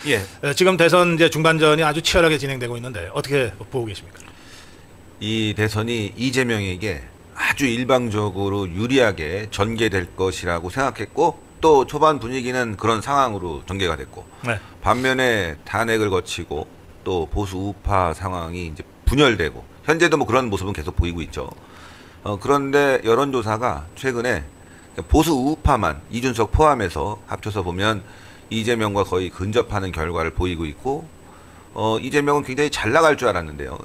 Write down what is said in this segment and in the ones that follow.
예. 지금 대선 이제 중반전이 아주 치열하게 진행되고 있는데 어떻게 보고 계십니까? 이 대선이 이재명에게 아주 일방적으로 유리하게 전개될 것이라고 생각했고 또 초반 분위기는 그런 상황으로 전개가 됐고 네. 반면에 탄핵을 거치고 또 보수 우파 상황이 이제 분열되고 현재도 뭐 그런 모습은 계속 보이고 있죠. 그런데 여론조사가 최근에 보수 우파만 이준석 포함해서 합쳐서 보면 이재명과 거의 근접하는 결과를 보이고 있고 이재명은 굉장히 잘 나갈 줄 알았는데요.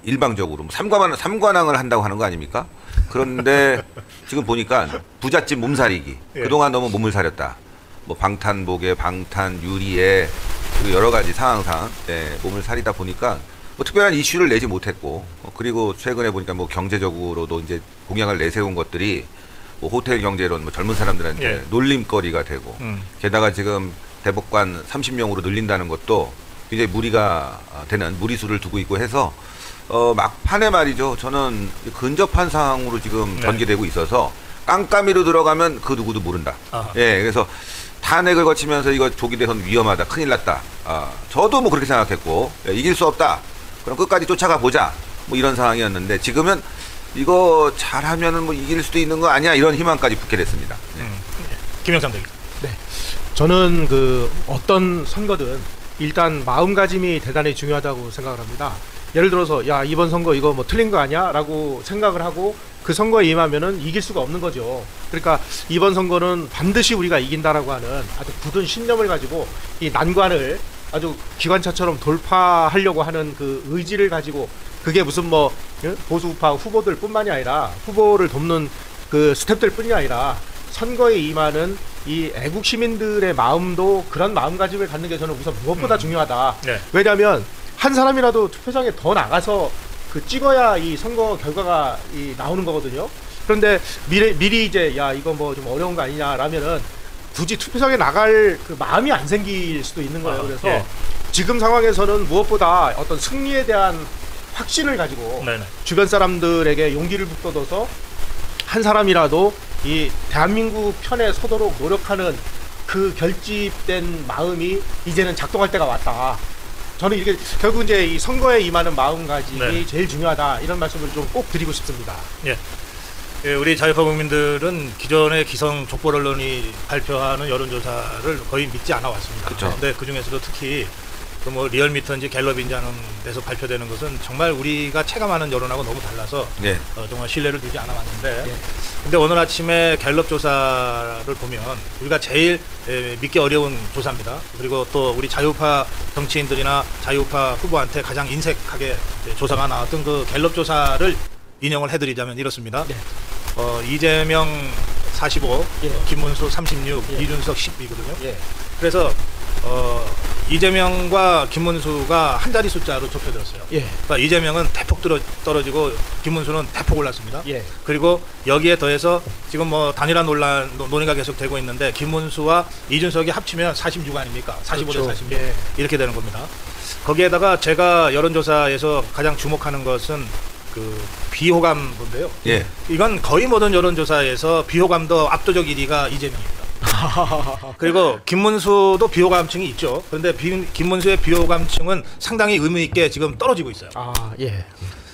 일방적으로 삼관왕을 한다고 하는 거 아닙니까? 그런데 지금 보니까 부잣집 몸살이기. 예. 그동안 너무 몸을 사렸다. 뭐 방탄복에 방탄 유리에 여러 가지 상황상 몸을 사리다 보니까 뭐 특별한 이슈를 내지 못했고 그리고 최근에 보니까 뭐 경제적으로도 이제 공약을 내세운 것들이 뭐 호텔 경제론 뭐 젊은 사람들한테 예. 놀림거리가 되고 게다가 지금 대법관 30명으로 늘린다는 것도 굉장히 무리가 되는 무리수를 두고 있고 해서 막판에 말이죠. 저는 근접한 상황으로 지금 전개되고 있어서 깜깜이로 들어가면 그 누구도 모른다. 아하. 예, 그래서 탄핵을 거치면서 이거 조기 대선 위험하다, 큰일 났다. 저도 뭐 그렇게 생각했고 이길 수 없다. 그럼 끝까지 쫓아가 보자. 뭐 이런 상황이었는데 지금은 이거 잘하면은 뭐 이길 수도 있는 거 아니야 이런 희망까지 붙게 됐습니다. 김영삼 대표. 네, 저는 그 어떤 선거든 일단 마음가짐이 대단히 중요하다고 생각을 합니다. 예를 들어서 야 이번 선거 이거 뭐 틀린 거 아니야?라고 생각을 하고 그 선거에 임하면은 이길 수가 없는 거죠. 그러니까 이번 선거는 반드시 우리가 이긴다라고 하는 아주 굳은 신념을 가지고 이 난관을 아주 기관차처럼 돌파하려고 하는 그 의지를 가지고 그게 무슨 뭐 보수 우파 후보들뿐만이 아니라 후보를 돕는 그 스태프들뿐이 아니라 선거에 임하는 이 애국 시민들의 마음도 그런 마음가짐을 갖는 게 저는 우선 무엇보다 중요하다. 네. 왜냐하면 한 사람이라도 투표장에 더 나가서 그 찍어야 이 선거 결과가 나오는 거거든요. 그런데 미리 이제 야 이거 뭐 좀 어려운 거 아니냐라면은 굳이 투표장에 나갈 그 마음이 안 생길 수도 있는 거예요. 그래서 예. 지금 상황에서는 무엇보다 어떤 승리에 대한 확신을 가지고 네네. 주변 사람들에게 용기를 북돋아서 한 사람이라도 이 대한민국 편에 서도록 노력하는 그 결집된 마음이 이제는 작동할 때가 왔다. 저는 이게 결국 이제 이 선거에 임하는 마음가짐이 네. 제일 중요하다 이런 말씀을 좀 꼭 드리고 싶습니다. 예. 예, 우리 자유파 국민들은 기존의 기성 족보 언론이 발표하는 여론조사를 거의 믿지 않아 왔습니다. 그쵸. 근데 그 중에서도 특히 그 뭐 리얼미터인지 갤럽인지 하는 데서 발표되는 것은 정말 우리가 체감하는 여론하고 너무 달라서 예. 정말 신뢰를 두지 않아 왔는데 예. 근데 오늘 아침에 갤럽 조사를 보면 우리가 제일 믿기 어려운 조사입니다. 그리고 또 우리 자유파 정치인들이나 자유파 후보한테 가장 인색하게 조사가 나왔던 그 갤럽 조사를 인용을 해드리자면 이렇습니다. 네. 이재명 45, 예. 김문수 36, 예. 이준석 10이거든요. 예. 그래서 이재명과 김문수가 한 자리 숫자로 좁혀들었어요. 예. 그러니까 이재명은 대폭 떨어지고 김문수는 대폭 올랐습니다. 예. 그리고 여기에 더해서 지금 뭐 단일화 논의가 계속 되고 있는데 김문수와 이준석이 합치면 46 아닙니까? 45대 그렇죠. 46 예. 이렇게 되는 겁니다. 거기에다가 제가 여론조사에서 가장 주목하는 것은 그 비호감인데요. 예. 이건 거의 모든 여론조사에서 비호감도 압도적 1위가 이재명입니다. 그리고 김문수도 비호감층이 있죠. 그런데 김문수의 비호감층은 상당히 의미 있게 지금 떨어지고 있어요. 아, 예.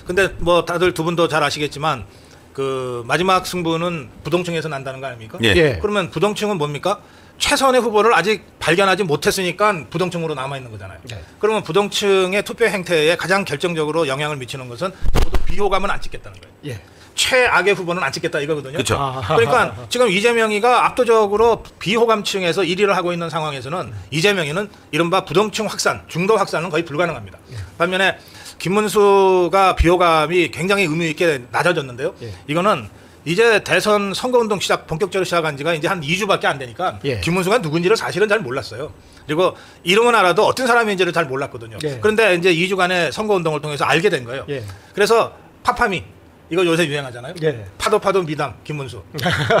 근데 뭐 다들 두 분도 잘 아시겠지만 그 마지막 승부는 부동층에서 난다는 거 아닙니까? 예. 예. 그러면 부동층은 뭡니까? 최선의 후보를 아직 발견하지 못했으니까 부동층으로 남아 있는 거잖아요. 네. 그러면 부동층의 투표 행태에 가장 결정적으로 영향을 미치는 것은 모두 비호감은 안 찍겠다는 거예요. 예. 최악의 후보는 안 찍겠다 이거거든요. 그렇죠. 그러니까 지금 이재명이가 압도적으로 비호감층에서 1위를 하고 있는 상황에서는 이재명이는 이른바 부동층 확산, 중도 확산은 거의 불가능합니다. 반면에 김문수가 비호감이 굉장히 의미 있게 낮아졌는데요. 예. 이거는 이제 대선 선거운동 본격적으로 시작한 지가 이제 한 2주밖에 안 되니까 예. 김문수가 누군지를 사실은 잘 몰랐어요. 그리고 이름은 알아도 어떤 사람인지를 잘 몰랐거든요. 예. 그런데 이제 2주간의 선거운동을 통해서 알게 된 거예요. 예. 그래서 파파미 이거 요새 유행하잖아요. 예. 파도 미담 김문수.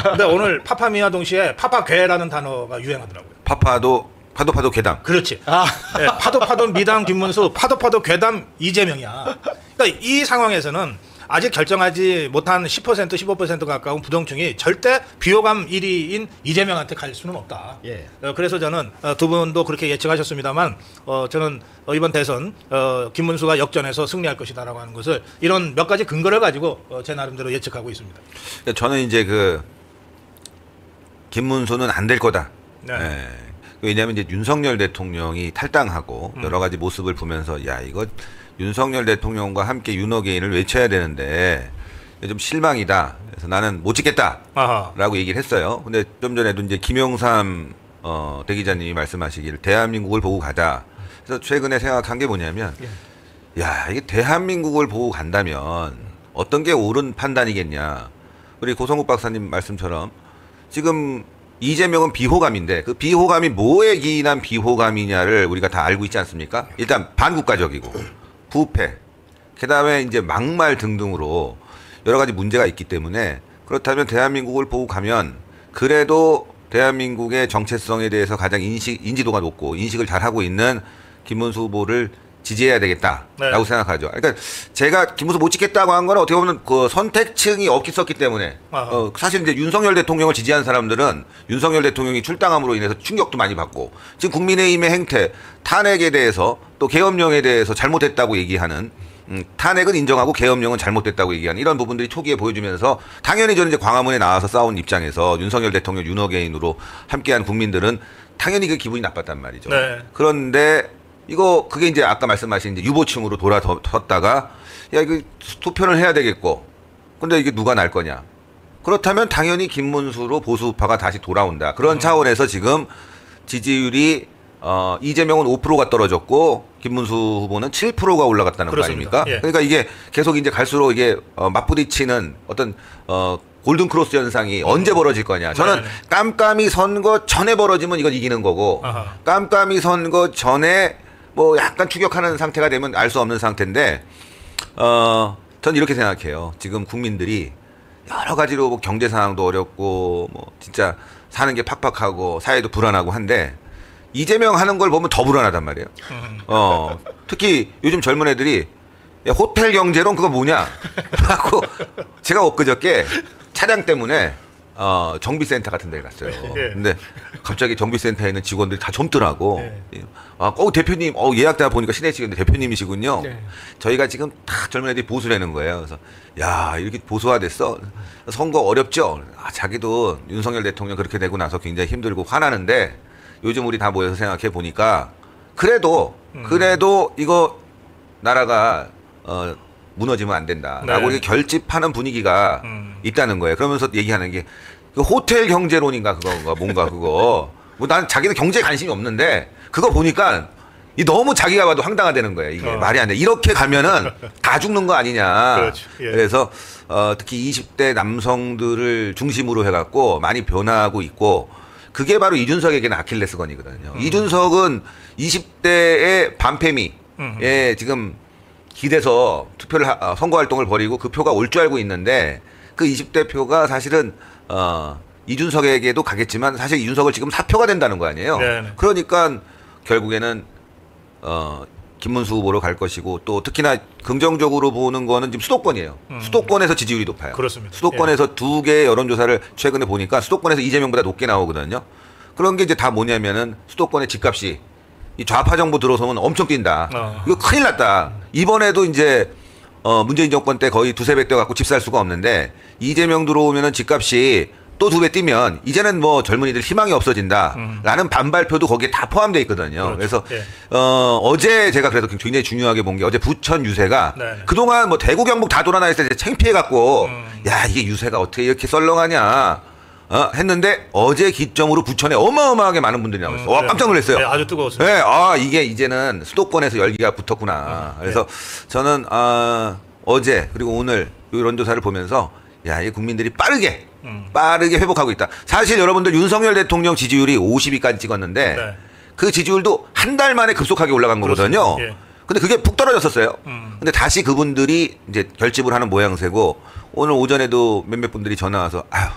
근데 오늘 파파미와 동시에 파파괴라는 단어가 유행하더라고요. 파도 괴담. 그렇지. 아. 네, 파도 미담 김문수, 파도 괴담 이재명이야. 그러니까 이 상황에서는 아직 결정하지 못한 10% 15% 가까운 부동층이 절대 비호감 1위인 이재명한테 갈 수는 없다. 예. 그래서 저는 두 분도 그렇게 예측하셨습니다만 저는 이번 대선 김문수가 역전해서 승리할 것이다라고 하는 것을 이런 몇 가지 근거를 가지고 제 나름대로 예측하고 있습니다. 저는 이제 그 김문수는 안 될 거다. 네. 예. 왜냐하면 이제 윤석열 대통령이 탈당하고 여러 가지 모습을 보면서 야 이거 윤석열 대통령과 함께 윤어게인을 외쳐야 되는데 좀 실망이다. 그래서 나는 못 찍겠다라고 아하. 얘기를 했어요. 근데 좀 전에도 이제 김영삼 대기자님이 말씀하시기를 대한민국을 보고 가자. 그래서 최근에 생각한 게 뭐냐면 야 이게 대한민국을 보고 간다면 어떤 게 옳은 판단이겠냐. 우리 고성국 박사님 말씀처럼 지금 이재명은 비호감인데 그 비호감이 뭐에 기인한 비호감이냐를 우리가 다 알고 있지 않습니까? 일단 반국가적이고 부패, 그다음에 이제 막말 등등으로 여러 가지 문제가 있기 때문에 그렇다면 대한민국을 보고 가면 그래도 대한민국의 정체성에 대해서 가장 인지도가 높고 인식을 잘 하고 있는 김문수 후보를 지지해야 되겠다라고 네. 생각하죠. 그러니까 제가 김문수 못 찍겠다고 한 건 어떻게 보면 그 선택층이 없기 때문에 사실 이제 윤석열 대통령을 지지한 사람들은 윤석열 대통령이 출당함으로 인해서 충격도 많이 받고 지금 국민의힘의 행태, 탄핵에 대해서 또 계엄령에 대해서 잘못했다고 얘기하는 탄핵은 인정하고 계엄령은 잘못됐다고 얘기하는 이런 부분들이 초기에 보여주면서 당연히 저는 이제 광화문에 나와서 싸운 입장에서 윤석열 대통령 윤어게인으로 함께한 국민들은 당연히 그 기분이 나빴단 말이죠. 네. 그런데 그게 이제 아까 말씀하신 이제 유보층으로 돌아섰다가 야 이거 투표를 해야 되겠고 근데 이게 누가 날 거냐. 그렇다면 당연히 김문수로 보수파가 다시 돌아온다. 그런 차원에서 지금 지지율이 이재명은 5%가 떨어졌고 김문수 후보는 7%가 올라갔다는 그렇습니다. 거 아닙니까? 예. 그러니까 이게 계속 이제 갈수록 이게 맞부딪히는 어떤 골든 크로스 현상이 언제 벌어질 거냐. 저는 네네. 깜깜이 선거 전에 벌어지면 이건 이기는 거고 아하. 깜깜이 선거 전에 뭐 약간 추격하는 상태가 되면 알 수 없는 상태인데 전 이렇게 생각해요. 지금 국민들이 여러 가지로 뭐 경제 상황도 어렵고 뭐 진짜 사는 게 팍팍하고 사회도 불안하고 한데 이재명 하는 걸 보면 더 불안하단 말이에요. 특히 요즘 젊은 애들이 야, 호텔 경제론 그거 뭐냐? 하고 제가 엊그저께 차량 때문에 정비센터 같은 데 갔어요. 예. 근데 갑자기 정비센터에 있는 직원들이 다 젊더라고. 예. 대표님, 예약대가 보니까 신혜식인데 대표님이시군요. 네. 저희가 지금 다 젊은 애들이 보수라는 거예요. 그래서 야 이렇게 보수화됐어. 선거 어렵죠. 자기도 윤석열 대통령 그렇게 되고 나서 굉장히 힘들고 화나는데 요즘 우리 다 모여서 생각해 보니까 그래도 이거 나라가 무너지면 안 된다라고 네. 이렇게 결집하는 분위기가 있다는 거예요. 그러면서 얘기하는 게 그 호텔 경제론인가 그거가 뭔가 그거. 뭐 난 자기는 경제에 관심이 없는데 그거 보니까 너무 자기가 봐도 황당하다는 거예요. 이게 말이 안 돼. 이렇게 가면은 다 죽는 거 아니냐. 그렇죠. 예. 그래서 특히 20대 남성들을 중심으로 해갖고 많이 변화하고 있고 그게 바로 이준석에게는 아킬레스건이거든요. 이준석은 20대의 반패미에 지금 기대서 선거 활동을 벌이고 그 표가 올 줄 알고 있는데 그 20대 표가 사실은 이준석에게도 가겠지만 사실 이준석을 지금 사표가 된다는 거 아니에요. 네네. 그러니까 결국에는 김문수 후보로 갈 것이고 또 특히나 긍정적으로 보는 거는 지금 수도권이에요. 수도권에서 지지율이 높아요. 그렇습니다. 수도권에서 두 개의 여론조사를 최근에 보니까 수도권에서 이재명보다 높게 나오거든요. 그런 게 이제 다 뭐냐면은 수도권의 집값이 이 좌파 정부 들어서면 엄청 뛴다. 이거 큰일 났다. 이번에도 이제 문재인 정권 때 거의 두세 배 뛰어갖고 집 살 수가 없는데 이재명 들어오면은 집값이 또 두 배 뛰면 이제는 뭐 젊은이들 희망이 없어진다라는 반발표도 거기에 다 포함되어 있거든요. 그렇죠. 그래서 예. 어제 제가 그래도 굉장히 중요하게 본 게 어제 부천 유세가 네. 그동안 뭐 대구 경북 다 돌아다닐 때 창피해갖고 야 이게 유세가 어떻게 이렇게 썰렁하냐 했는데 어제 기점으로 부천에 어마어마하게 많은 분들이 나왔어요. 와 깜짝 놀랐어요. 네, 아주 뜨거웠어요. 네, 이게 이제는 수도권에서 열기가 붙었구나. 그래서 저는 어제 그리고 오늘 이런 조사를 보면서 야, 이 국민들이 빠르게 회복하고 있다. 사실 여러분들 윤석열 대통령 지지율이 50위까지 찍었는데 네. 그 지지율도 한 달 만에 급속하게 올라간 거거든요. 예. 근데 그게 푹 떨어졌었어요. 근데 다시 그분들이 이제 결집을 하는 모양새고 오늘 오전에도 몇몇 분들이 전화 와서 아유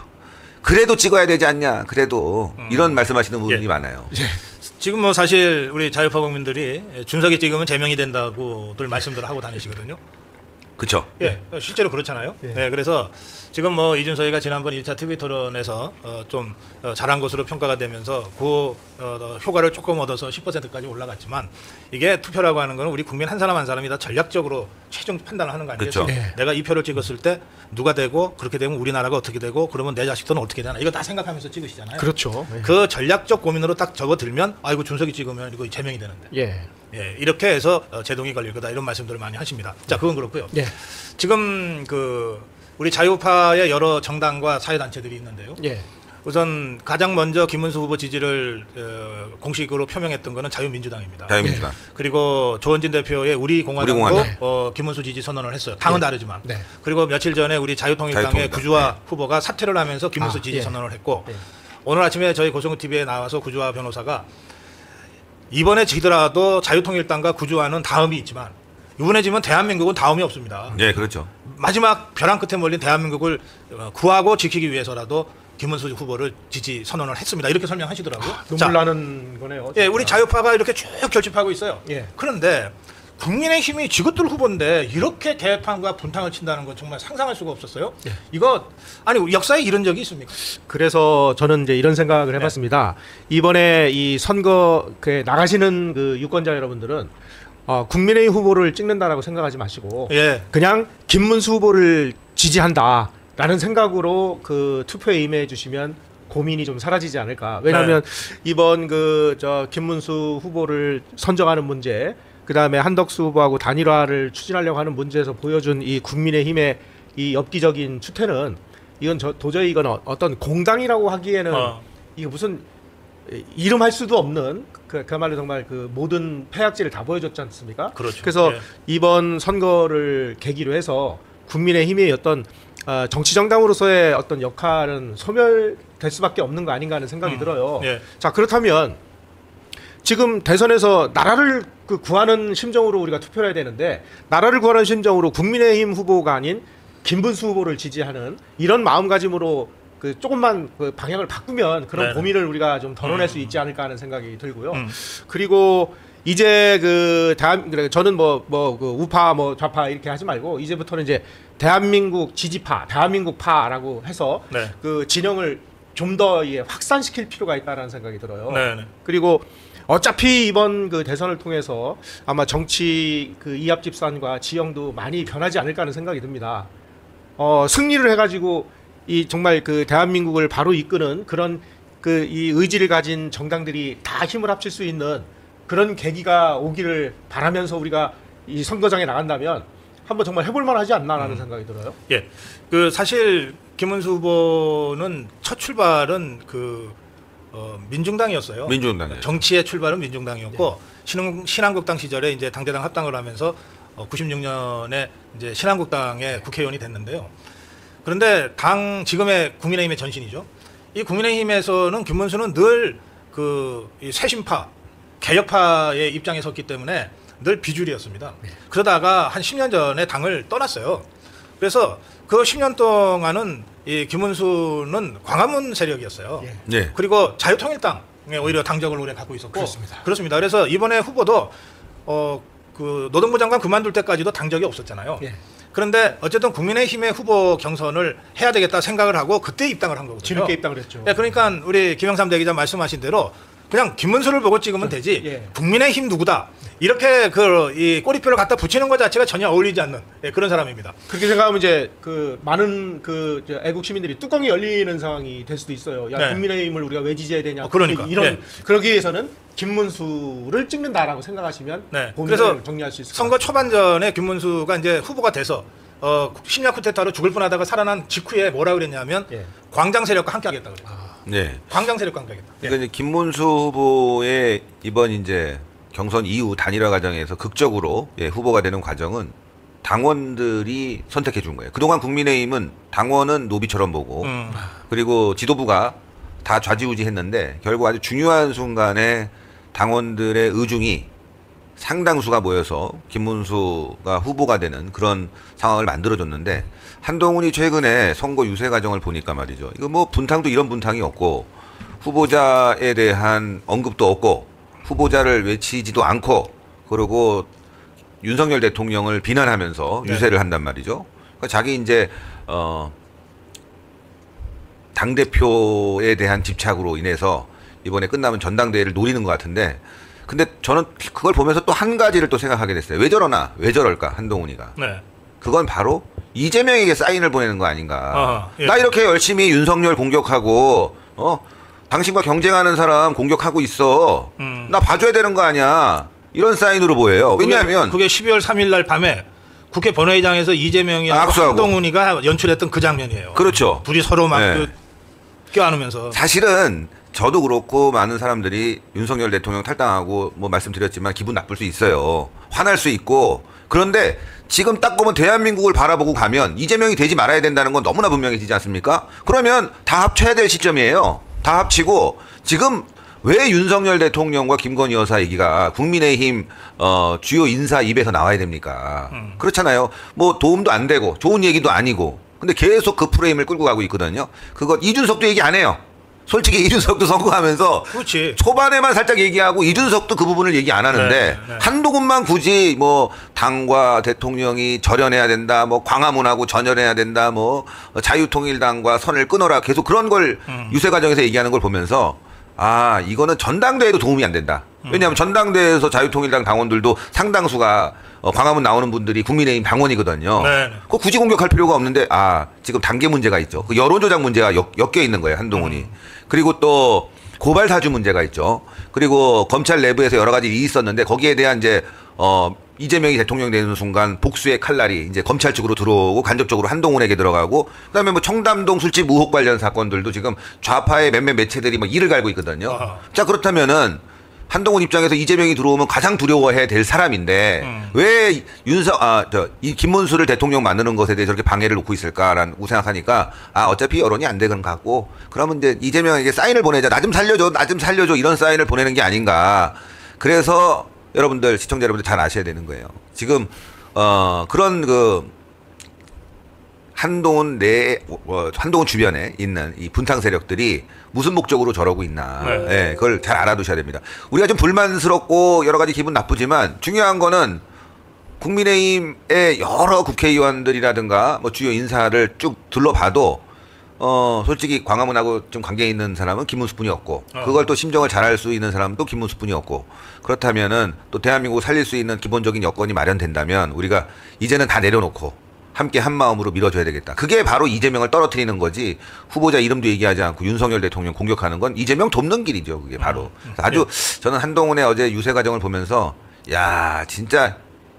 그래도 찍어야 되지 않냐. 그래도 이런 말씀하시는 분이 예. 많아요. 지금 뭐 사실 우리 자유파 국민들이 준석이 찍으면 제명이 된다고들 말씀들을 하고 다니시거든요. 그렇죠. 예, 실제로 그렇잖아요. 예. 예, 그래서 지금 뭐 이준석이가 지난번 1차 TV 토론에서 좀 잘한 것으로 평가가 되면서 그 효과를 조금 얻어서 10%까지 올라갔지만 이게 투표라고 하는 거는 우리 국민 한 사람 한 사람이 다 전략적으로 최종 판단을 하는 거 아니겠어요? 그렇죠. 예. 내가 이 표를 찍었을 때 누가 되고 그렇게 되면 우리나라가 어떻게 되고 그러면 내 자식들은 어떻게 되나 이거 다 생각하면서 찍으시잖아요. 그렇죠. 예. 그 전략적 고민으로 딱 접어들면 아이고 준석이 찍으면 이거 제명이 되는데. 예. 예, 이렇게 해서 제동이 걸릴 거다 이런 말씀들을 많이 하십니다. 자, 그건 그렇고요. 예. 지금 우리 자유파의 여러 정당과 사회단체들이 있는데요. 예. 우선 가장 먼저 김문수 후보 지지를 공식으로 표명했던 거는 자유민주당입니다. 자유민주당. 그리고 조원진 대표의 우리 공화당도 공화당. 김문수 지지 선언을 했어요. 당은 다르지만. 네. 그리고 며칠 전에 우리 자유통일당의 자유통일당. 구주화 후보가 사퇴를 하면서 김문수 지지 예. 선언을 했고 예. 오늘 아침에 저희 고성구 TV에 나와서 구주화 변호사가 이번에 지더라도 자유통일당과 구주화는 다음이 있지만 이번에 지면 대한민국은 다음이 없습니다. 예, 그렇죠. 마지막 벼랑 끝에 몰린 대한민국을 구하고 지키기 위해서라도 김문수 후보를 지지 선언을 했습니다. 이렇게 설명하시더라고요. 눈물 나는 거네요. 예, 우리 자유파가 이렇게 쭉 결집하고 있어요. 예. 그런데 국민의힘이 지긋들 후보인데 이렇게 개판과 분탕을 친다는 건 정말 상상할 수가 없었어요. 예. 이거 아니 역사에 이런 적이 있습니까? 그래서 저는 이제 이런 생각을 해봤습니다. 이번에 이 선거에 나가시는 그 유권자 여러분들은 국민의힘 후보를 찍는다라고 생각하지 마시고 예. 그냥 김문수 후보를 지지한다라는 생각으로 그 투표에 임해 주시면 고민이 좀 사라지지 않을까. 왜냐하면 이번 김문수 후보를 선정하는 문제, 그 다음에 한덕수 후보하고 단일화를 추진하려고 하는 문제에서 보여준 이 국민의힘의 이 엽기적인 추태는 이건 도저히 이건 어떤 공당이라고 하기에는 이거 무슨 이름할 수도 없는 그야말로 정말 그 모든 패약질을 다 보여줬지 않습니까? 그렇죠. 그래서 예. 이번 선거를 계기로 해서 국민의힘의 어떤 정치 정당으로서의 어떤 역할은 소멸될 수밖에 없는 거 아닌가 하는 생각이 들어요. 예. 자, 그렇다면 지금 대선에서 나라를 구하는 심정으로 우리가 투표를 해야 되는데 나라를 구하는 심정으로 국민의힘 후보가 아닌 김문수 후보를 지지하는 이런 마음가짐으로 조금만 방향을 바꾸면 그런 네네. 고민을 우리가 좀 덜어낼 수 있지 않을까 하는 생각이 들고요. 음. 그리고 이제 저는 우파 좌파 이렇게 하지 말고 이제부터는 이제 대한민국 지지파, 대한민국파라고 해서 네. 그 진영을 좀 더 확산시킬 필요가 있다라는 생각이 들어요. 네. 그리고 어차피 이번 대선을 통해서 아마 정치 이합집산과 지형도 많이 변하지 않을까 하는 생각이 듭니다. 승리를 해가지고 이 정말 대한민국을 바로 이끄는 그런 이 의지를 가진 정당들이 다 힘을 합칠 수 있는 그런 계기가 오기를 바라면서 우리가 이 선거장에 나간다면 한번 정말 해볼만 하지 않나라는 생각이 들어요. 예. 사실 김문수 후보는 첫 출발은 민중당이었어요. 민주당이요. 정치의 출발은 민중당이었고 신한국당 시절에 이제 당대당 합당을 하면서 96년에 이제 신한국당의 국회의원이 됐는데요. 그런데 지금의 국민의힘의 전신이죠. 이 국민의힘에서는 김문수는 늘 이 쇄신파, 개혁파의 입장에 섰기 때문에 늘 비주류였습니다. 그러다가 한 10년 전에 당을 떠났어요. 그래서 그 10년 동안은 이 김문수는 광화문 세력이었어요. 네. 그리고 자유통일당에 오히려 당적을 오래 갖고 있었고 그렇습니다. 그래서 이번에 후보도 노동부 장관 그만둘 때까지도 당적이 없었잖아요. 예. 그런데 어쨌든 국민의힘의 후보 경선을 해야 되겠다 생각을 하고 그때 입당을 한 거거든요. 뒤늦게 입당을 했죠. 예, 그러니까 우리 김영삼 대기자 말씀하신 대로 그냥 김문수를 보고 찍으면 되지 예. 국민의힘 누구다 이렇게 이 꼬리표를 갖다 붙이는 것 자체가 전혀 어울리지 않는 그런 사람입니다. 그렇게 생각하면 이제 많은 애국 시민들이 뚜껑이 열리는 상황이 될 수도 있어요. 야, 네. 국민의힘을 우리가 왜 지지해야 되냐. 그러니까. 그러기 위해서는 김문수를 찍는다라고 생각하시면 네. 고민을 그래서 정리할 수 있을 것 선거 초반전에 김문수가 이제 후보가 돼서 심야 쿠데타로 죽을 뻔하다가 살아난 직후에 뭐라 그랬냐면 예. 광장 세력과 함께하겠다 그래요. 네. 광장 세력과 함께하겠다. 그러니까 이제 김문수 후보의 이번 이제 경선 이후 단일화 과정에서 극적으로 후보가 되는 과정은 당원들이 선택해 준 거예요. 그동안 국민의힘은 당원은 노비처럼 보고 그리고 지도부가 다 좌지우지했는데 결국 아주 중요한 순간에 당원들의 의중이 상당수가 모여서 김문수가 후보가 되는 그런 상황을 만들어줬는데 한동훈이 최근에 선거 유세 과정을 보니까 말이죠. 이거 뭐 분탕도 이런 분탕이 없고 후보자에 대한 언급도 없고 후보자를 외치지도 않고 그리고 윤석열 대통령을 비난하면서 네. 유세를 한단 말이죠. 그러니까 자기 이제 당 대표에 대한 집착으로 인해서 이번에 끝나면 전당대회를 노리는 것 같은데, 근데 저는 그걸 보면서 또 한 가지를 또 생각하게 됐어요. 왜 저러나, 왜 저럴까, 한동훈이가. 네. 그건 바로 이재명에게 사인을 보내는 거 아닌가. 예. 나 이렇게 열심히 윤석열 공격하고 당신과 경쟁하는 사람 공격하고 있어. 나 봐줘야 되는 거 아니야. 이런 사인으로 보여요. 왜냐하면 그게 12월 3일 날 밤에 국회 본회의장에서 이재명이하고 악수하고. 한동훈이가 연출했던 그 장면이에요. 그렇죠. 둘이 서로 막 네. 그 껴안으면서. 사실은 저도 그렇고 많은 사람들이 윤석열 대통령 탈당하고 뭐 말씀드렸지만 기분 나쁠 수 있어요. 화날 수 있고. 그런데 지금 딱 보면 대한민국을 바라보고 가면 이재명이 되지 말아야 된다는 건 너무나 분명해지지 않습니까? 그러면 다 합쳐야 될 시점이에요. 다 합치고 지금 왜 윤석열 대통령과 김건희 여사 얘기가 국민의힘 주요 인사 입에서 나와야 됩니까? 그렇잖아요. 뭐 도움도 안 되고 좋은 얘기도 아니고. 근데 계속 그 프레임을 끌고 가고 있거든요. 그거 이준석도 얘기 안 해요. 솔직히 이준석도 선거하면서 그렇지. 초반에만 살짝 얘기하고 이준석도 그 부분을 얘기 안 하는데 네. 한동훈만 굳이 뭐 당과 대통령이 절연해야 된다, 뭐 광화문하고 전연해야 된다, 뭐 자유통일당과 선을 끊어라, 계속 그런 걸 유세 과정에서 얘기하는 걸 보면서 아, 이거는 전당대회도 도움이 안 된다. 왜냐하면 전당대회에서 자유통일당 당원들도 상당수가 광화문 나오는 분들이 국민의힘 당원이거든요. 네. 그거 굳이 공격할 필요가 없는데, 아, 지금 단계 문제가 있죠. 그 여론조작 문제가 엮여 있는 거예요, 한동훈이. 그리고 또 고발 사주 문제가 있죠. 그리고 검찰 내부에서 여러 가지 일이 있었는데 거기에 대한 이제 이재명이 대통령 되는 순간 복수의 칼날이 이제 검찰 측으로 들어오고 간접적으로 한동훈에게 들어가고, 그다음에 뭐 청담동 술집 의혹 관련 사건들도 지금 좌파의 몇몇 매체들이 뭐 이를 갈고 있거든요. 아하. 자, 그렇다면은 한동훈 입장에서 이재명이 들어오면 가장 두려워해야 될 사람인데 왜 이 김문수를 대통령 만드는 것에 대해 저렇게 방해를 놓고 있을까라고 생각하니까, 아, 어차피 여론이 안 되는 것 같고 그러면 이제 이재명에게 사인을 보내자, 나 좀 살려줘, 나 좀 살려줘, 이런 사인을 보내는 게 아닌가. 그래서 여러분들, 시청자 여러분들 잘 아셔야 되는 거예요. 지금 그런 그 한동훈 주변에 있는 이 분탕 세력들이 무슨 목적으로 저러고 있나. 네. 예, 그걸 잘 알아두셔야 됩니다. 우리가 좀 불만스럽고 여러 가지 기분 나쁘지만 중요한 거는 국민의힘의 여러 국회의원들이라든가 뭐 주요 인사를 쭉 둘러봐도 솔직히 광화문하고 좀 관계 있는 사람은 김문수뿐이었고, 그걸 또 심정을 잘할 수 있는 사람은 또 김문수뿐이었고, 그렇다면은 또 대한민국을 살릴 수 있는 기본적인 여건이 마련된다면 우리가 이제는 다 내려놓고 함께 한 마음으로 밀어줘야 되겠다. 그게 바로 이재명을 떨어뜨리는 거지, 후보자 이름도 얘기하지 않고 윤석열 대통령 공격하는 건 이재명 돕는 길이죠. 그게 바로. 아주 저는 한동훈의 어제 유세 과정을 보면서 야, 진짜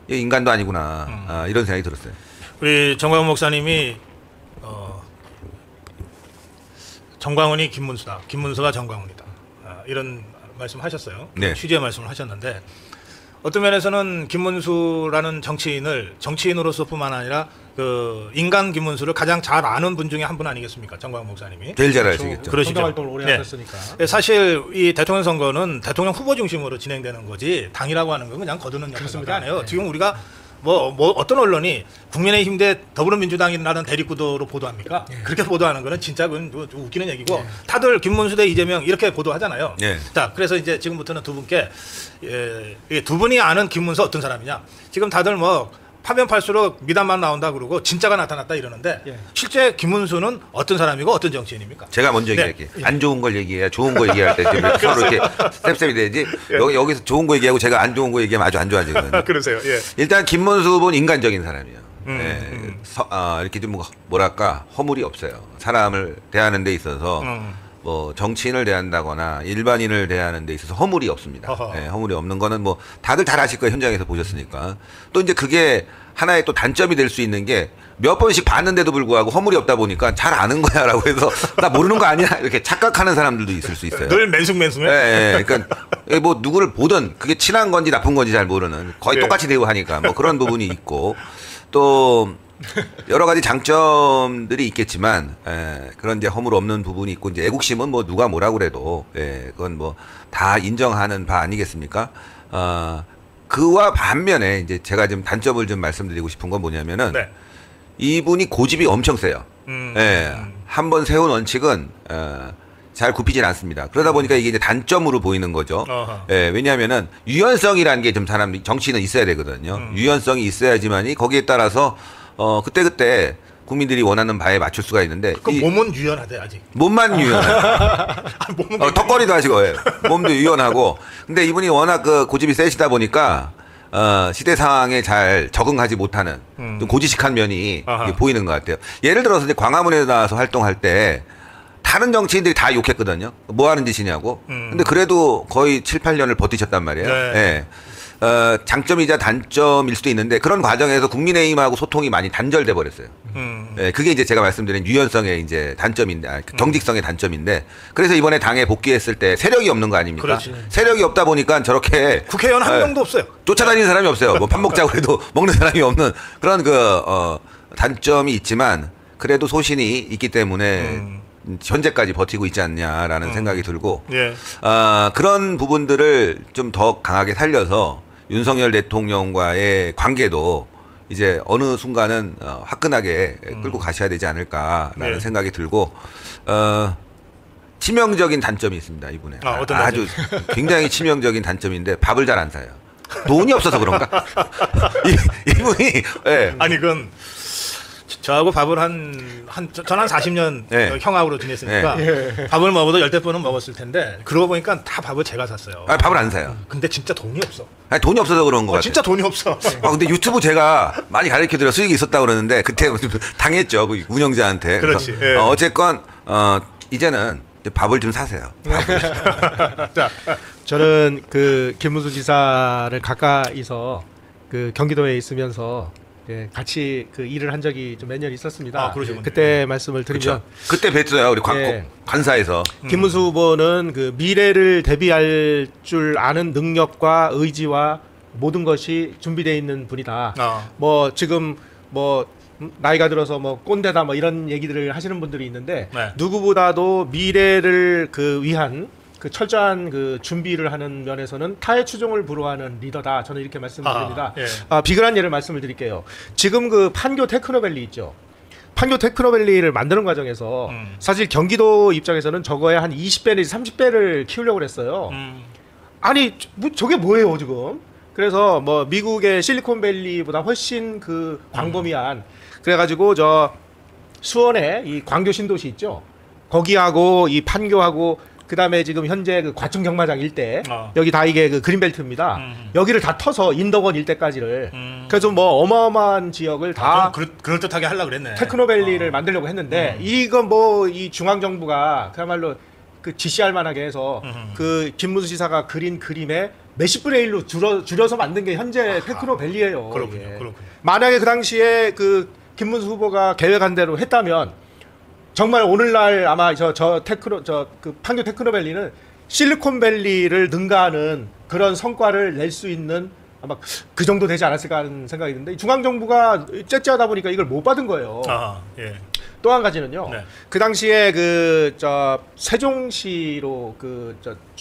인간도 아니구나, 이런 생각이 들었어요. 우리 정광훈 목사님이 정광훈이 김문수다, 김문수가 정광훈이다, 이런 말씀하셨어요. 네. 취지의 말씀을 하셨는데, 어떤 면에서는 김문수라는 정치인으로서뿐만 아니라 그 인간 김문수를 가장 잘 아는 분 중에 한 분 아니겠습니까? 정광훈 목사님이. 제일 잘 아시겠죠. 그러시죠. 선거 활동을 오래 네. 하셨으니까. 사실 이 대통령 선거는 대통령 후보 중심으로 진행되는 거지, 당이라고 하는 건 그냥 거두는 역할밖에 그렇습니다. 안 해요. 네. 지금 우리가 뭐 어떤 언론이 국민의힘 대 더불어민주당이라는 대립구도로 보도합니까? 그렇게 보도하는 거는 진짜 그건 좀 웃기는 얘기고, 다들 김문수 대 이재명 이렇게 보도하잖아요. 네. 자, 그래서 이제 지금부터는 두 분께 두 분이 아는 김문수 어떤 사람이냐? 지금 다들 뭐 파면 팔수록 미담만 나온다 그러고 진짜가 나타났다 이러는데, 예. 실제 김문수는 어떤 사람이고 어떤 정치인입니까? 제가 먼저 네. 얘기할게요. 안 좋은 걸 얘기해야 좋은 거 얘기할 때 서로 이렇게 스텝이 되지. 여기서 좋은 거 얘기하고 제가 안 좋은 거 얘기하면 아주 안 좋아지거든요. 그러세요. 예. 일단 김문수 후보는 인간적인 사람이에요. 예, 이렇게 좀 뭐랄까 허물이 없어요. 사람을 대하는 데 있어서 뭐 정치인을 대한다거나 일반인을 대하는 데 있어서 허물이 없습니다. 예, 허물이 없는 거는 뭐 다들 잘 아실 거예요. 현장에서 보셨으니까. 또 이제 그게 하나의 또 단점이 될 수 있는 게, 몇 번씩 봤는데도 불구하고 허물이 없다 보니까 잘 아는 거야라고 해서 나 모르는 거 아니야 이렇게 착각하는 사람들도 있을 수 있어요. 늘 맨숭맨숭해. 예, 예. 그러니까 뭐 누구를 보든 그게 친한 건지 나쁜 건지 잘 모르는, 거의 예. 똑같이 대우하니까 뭐 그런 부분이 있고, 또 여러 가지 장점들이 있겠지만, 그런 이제 허물 없는 부분이 있고, 이제 애국심은 뭐 누가 뭐라고 그래도, 그건 뭐 다 인정하는 바 아니겠습니까? 그와 반면에 이제 제가 좀 단점을 좀 말씀드리고 싶은 건 뭐냐면은, 네. 이분이 고집이 엄청 세요. 한번 세운 원칙은 잘 굽히진 않습니다. 그러다 보니까 이게 이제 단점으로 보이는 거죠. 어허. 예, 왜냐하면은 유연성이라는 게 좀 사람 정치는 있어야 되거든요. 유연성이 있어야지만이 거기에 따라서 그때 국민들이 원하는 바에 맞출 수가 있는데 그 몸은 유연하대 아직. 몸만 유연해. 몸은 턱걸이도 하시고 예. 몸도 유연하고. 근데 이분이 워낙 그 고집이 세시다 보니까 시대 상황에 잘 적응하지 못하는 좀 고지식한 면이 아하. 이게 보이는 것 같아요. 예를 들어서 이제 광화문에 나와서 활동할 때 다른 정치인들이 다 욕했거든요. 뭐 하는 짓이냐고. 근데 그래도 거의 7, 8년을 버티셨단 말이에요. 네. 예. 장점이자 단점일 수도 있는데 그런 과정에서 국민의힘하고 소통이 많이 단절돼 버렸어요. 예, 그게 이제 제가 말씀드린 유연성의 이제 단점인데, 경직성의 단점인데, 그래서 이번에 당에 복귀했을 때 세력이 없는 거 아닙니까? 그렇지. 세력이 없다 보니까 저렇게 국회의원 한 예, 명도 없어요. 쫓아다니는 사람이 없어요. 뭐 밥 먹자고 해도 먹는 사람이 없는 그런 단점이 있지만 그래도 소신이 있기 때문에 현재까지 버티고 있지 않냐라는 생각이 들고 예. 그런 부분들을 좀 더 강하게 살려서 윤석열 대통령과의 관계도 이제 어느 순간은 화끈하게 끌고 가셔야 되지 않을까라는 예. 생각이 들고 치명적인 단점이 있습니다. 이분에 어떤 아주 굉장히 치명적인 단점인데 밥을 잘 안 사요. 돈이 없어서 그런가? 이분이 예. 아니 그건 저하고 밥을 전 한 40년 네. 형하고로 지냈으니까 밥을 먹어도 열댓 번은 먹었을 텐데 그러고 보니까 다 밥을 제가 샀어요. 밥을 안 사요. 근데 진짜 돈이 없어. 아니, 돈이 없어서 그런 것 같아요. 진짜 돈이 없어. 근데 유튜브 제가 많이 가르쳐드려 수익이 있었다고 그러는데 그때 당했죠. 그 운영자한테. 그렇지. 그래서 예. 어쨌건 이제는 이제 밥을 좀 사세요. 자, 저는 그 김문수 지사를 가까이서 그 경기도에 있으면서 예, 같이 그 일을 한 적이 좀 몇 년 있었습니다. 그러시군요. 그때 말씀을 드리면 그때 뵀어요. 우리 예. 관사에서. 김문수 후보는 그 미래를 대비할 줄 아는 능력과 의지와 모든 것이 준비되어 있는 분이다. 뭐 지금 뭐 나이가 들어서 뭐 꼰대다 뭐 이런 얘기들을 하시는 분들이 있는데 네. 누구보다도 미래를 그 위한 그 철저한 그 준비를 하는 면에서는 타의 추종을 불허하는 리더다. 저는 이렇게 말씀을 드립니다. 예. 비근한 예를 말씀을 드릴게요. 지금 그 판교 테크노밸리 있죠. 판교 테크노밸리를 만드는 과정에서 사실 경기도 입장에서는 저거에 한 20배 내지 30배를 키우려고 그랬어요. 아니 뭐 저게 뭐예요 지금? 그래서 뭐 미국의 실리콘밸리보다 훨씬 그 광범위한 그래가지고 저 수원에 이 광교 신도시 있죠. 거기하고 이 판교하고 그다음에 지금 현재 그 과천 경마장 일대 여기 다 이게 그 그린벨트입니다. 여기를 다 터서 인덕원 일대까지를 그래서 뭐 어마어마한 지역을 다 그럴 듯하게 하려고 그랬네. 테크노밸리를 만들려고 했는데 이건 뭐 이 중앙 정부가 그야말로 그 지시할 만하게 해서 그 김문수 지사가 그린 그림에 몇십 분의 1로 줄여서 만든 게 현재 테크노밸리예요. 그렇군요. 이게. 그렇군요. 만약에 그 당시에 그 김문수 후보가 계획한 대로 했다면 정말 오늘날 아마 그 판교 테크노밸리는 실리콘밸리를 능가하는 그런 성과를 낼 수 있는 아마 그 정도 되지 않았을까 하는 생각이 드는데 중앙 정부가 째째하다 보니까 이걸 못 받은 거예요. 예. 또 한 가지는요. 네. 그 당시에 세종시로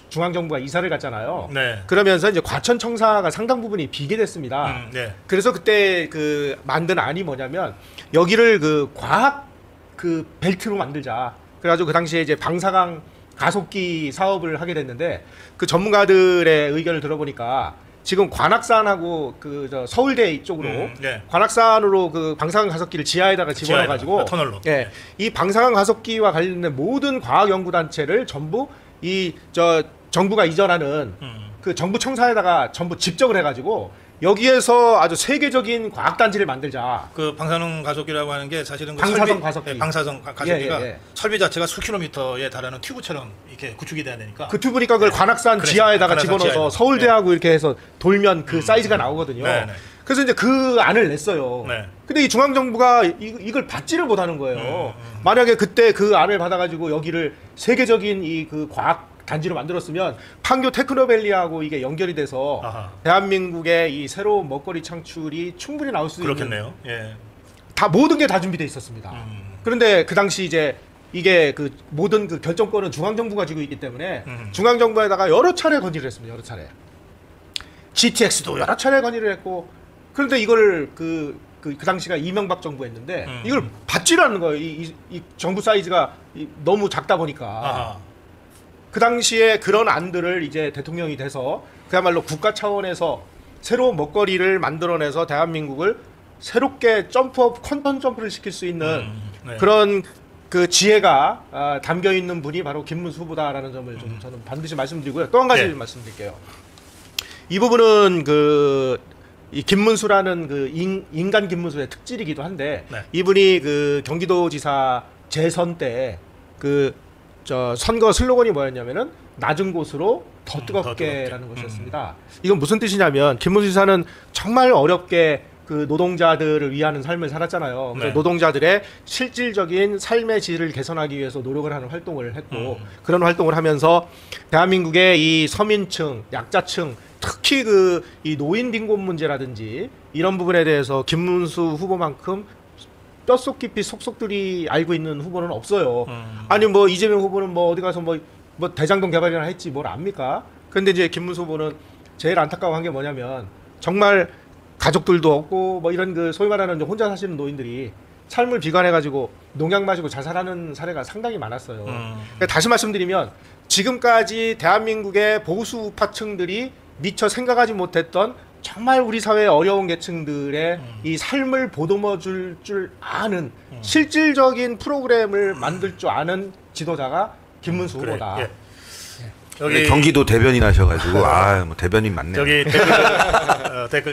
중앙 정부가 이사를 갔잖아요. 네. 그러면서 이제 과천청사가 상당 부분이 비게 됐습니다. 네. 그래서 그때 그 만든 안이 뭐냐면 여기를 그 과학 그 벨트로 만들자. 그래가지고 그 당시에 이제 방사강 가속기 사업을 하게 됐는데 그 전문가들의 의견을 들어보니까 지금 관악산하고 서울대 이쪽으로 네. 관악산으로 그 방사강 가속기를 지하에다가 집어넣어가지고 터널로. 예, 이 방사강 가속기와 관련된 모든 과학 연구 단체를 전부 정부가 이전하는 그 정부 청사에다가 전부 집적을 해가지고 여기에서 아주 세계적인 과학단지를 만들자. 그 방사능 가속기라고 하는 게 사실은 그 방사성 가속기. 예, 방사성 가속기가 예. 설비 자체가 수킬로미터에 달하는 튜브처럼 이렇게 구축이 돼야 되니까. 그 튜브니까 그걸 관악산 그래서 지하에다가 관악산 집어넣어서 지하에다가. 서울대하고 이렇게 해서 돌면 그 사이즈가 나오거든요. 네. 그래서 이제 그 안을 냈어요. 네. 근데 이 중앙정부가 이걸 받지를 못하는 거예요. 만약에 그때 그 안을 받아가지고 여기를 세계적인 이 그 과학 단지로 만들었으면 판교 테크노밸리하고 이게 연결이 돼서 대한민국의 이 새로운 먹거리 창출이 충분히 나올 수 그렇겠네요. 있는 예. 다 모든 게 다 준비돼 있었습니다. 그런데 그 당시 이제 이게 그 모든 그 결정권은 중앙 정부가 쥐고 있기 때문에 중앙 정부에다가 여러 차례 건의를 했습니다. 여러 차례. GTX도 여러 차례 건의를 했고 그런데 이걸 그 당시가 이명박 정부였는데 이걸 받지를 않는 거예요. 이 정부 사이즈가 너무 작다 보니까. 그 당시에 그런 안들을 이제 대통령이 돼서 그야말로 국가 차원에서 새로운 먹거리를 만들어내서 대한민국을 새롭게 점프업 퀀텀 점프를 시킬 수 있는 네. 그런 그 지혜가 담겨 있는 분이 바로 김문수 후보다라는 점을 좀 저는 반드시 말씀드리고요. 또 한 가지 네. 말씀드릴게요. 이 부분은 이 김문수라는 그 인간 김문수의 특질이기도 한데 네. 이분이 그 경기도지사 재선 때 그 선거 슬로건이 뭐였냐면은 낮은 곳으로 더 뜨겁게라는 것이었습니다. 이건 무슨 뜻이냐면 김문수 지사는 정말 어렵게 그 노동자들을 위하는 삶을 살았잖아요. 그래서 네. 노동자들의 실질적인 삶의 질을 개선하기 위해서 노력을 하는 활동을 했고 그런 활동을 하면서 대한민국의 이 서민층, 약자층, 특히 이 노인 빈곤 문제라든지 이런 부분에 대해서 김문수 후보만큼 뼛속 깊이 속속들이 알고 있는 후보는 없어요. 아니 뭐 이재명 후보는 뭐 어디 가서 뭐 대장동 개발이나 했지 뭘 압니까? 근데 이제 김문수 후보는 제일 안타까워한 게 뭐냐면 정말 가족들도 없고 뭐 이런 그 소위 말하는 혼자 사시는 노인들이 삶을 비관해가지고 농약 마시고 자살하는 사례가 상당히 많았어요. 그러니까 다시 말씀드리면 지금까지 대한민국의 보수 우파층들이 미처 생각하지 못했던 정말 우리 사회의 어려운 계층들의 이 삶을 보듬어 줄 아는 실질적인 프로그램을 만들 줄 아는 지도자가 김문수 그래, 후보다. 예. 여기 경기도 대변인 하셔가지고 뭐 대변인 맞네요. 저기 댓글